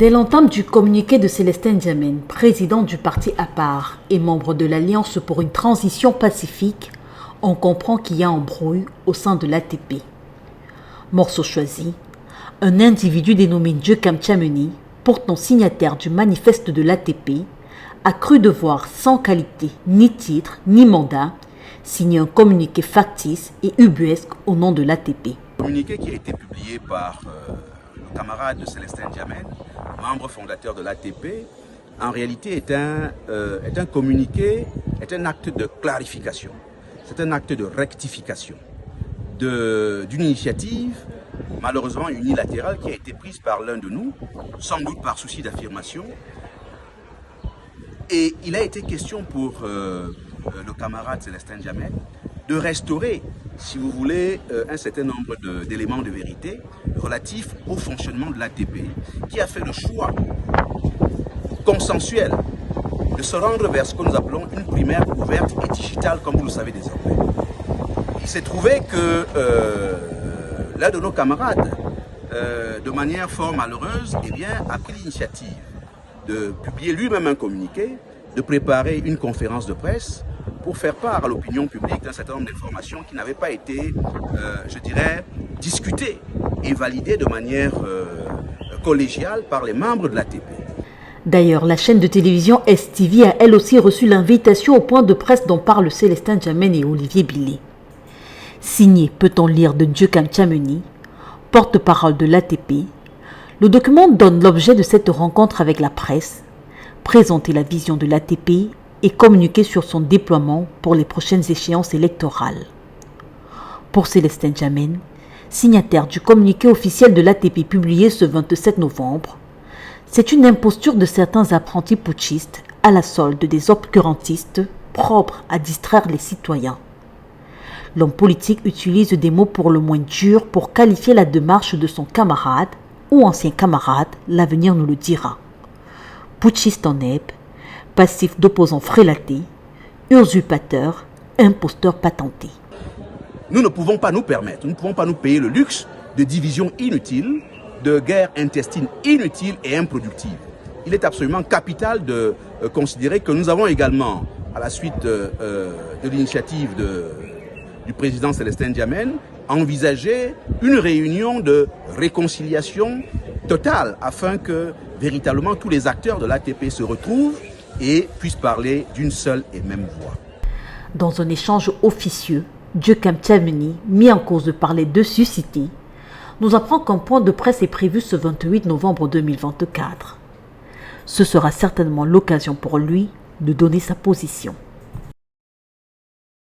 Dès l'entame du communiqué de Célestin N'Djamène, président du parti APAR et membre de l'Alliance pour une transition pacifique, on comprend qu'il y a embrouille au sein de l'ATP. Morceau choisi, un individu dénommé Djeukam Tchameni, pourtant signataire du manifeste de l'ATP, a cru devoir, sans qualité, ni titre, ni mandat, signer un communiqué factice et ubuesque au nom de l'ATP. Le communiqué qui a été publié par le camarade de Célestin N'Djamène, membre fondateur de l'ATP, en réalité est un communiqué, est un acte de clarification, c'est un acte de rectification d'une initiative malheureusement unilatérale qui a été prise par l'un de nous, sans doute par souci d'affirmation. Et il a été question pour le camarade Célestin N'Djamène de restaurer, si vous voulez, un certain nombre d'éléments de vérité relatifs au fonctionnement de l'ATP, qui a fait le choix consensuel de se rendre vers ce que nous appelons une primaire ouverte et digitale, comme vous le savez désormais. Il s'est trouvé que l'un de nos camarades, de manière fort malheureuse, eh bien, a pris l'initiative de publier lui-même un communiqué, de préparer une conférence de presse pour faire part à l'opinion publique d'un certain nombre d'informations qui n'avaient pas été, je dirais, discutées et validées de manière collégiale par les membres de l'ATP. D'ailleurs, la chaîne de télévision STV a elle aussi reçu l'invitation au point de presse dont parlent Célestin N'Djamène et Olivier Billet. Signé, peut-on lire, de Djeukam Tchameni, porte-parole de l'ATP, le document donne l'objet de cette rencontre avec la presse, présenter la vision de l'ATP et communiquer sur son déploiement pour les prochaines échéances électorales. Pour Célestin N'Djamène, signataire du communiqué officiel de l'ATP publié ce 27 novembre, c'est une imposture de certains apprentis putschistes à la solde des obscurantistes propres à distraire les citoyens. L'homme politique utilise des mots pour le moins durs pour qualifier la démarche de son camarade ou ancien camarade, l'avenir nous le dira. Putschiste en herbe, passif d'opposants frélatés, usurpateur, imposteur patenté. Nous ne pouvons pas nous permettre, nous ne pouvons pas nous payer le luxe de divisions inutiles, de guerres intestines inutiles et improductives. Il est absolument capital de considérer que nous avons également, à la suite de l'initiative du président Célestin N'Djamène, envisagé une réunion de réconciliation totale afin que véritablement tous les acteurs de l'ATP se retrouvent et puissent parler d'une seule et même voix. Dans un échange officieux, Djeukam Tchameni, mis en cause par les deux suscités, nous apprend qu'un point de presse est prévu ce 28 novembre 2024. Ce sera certainement l'occasion pour lui de donner sa position.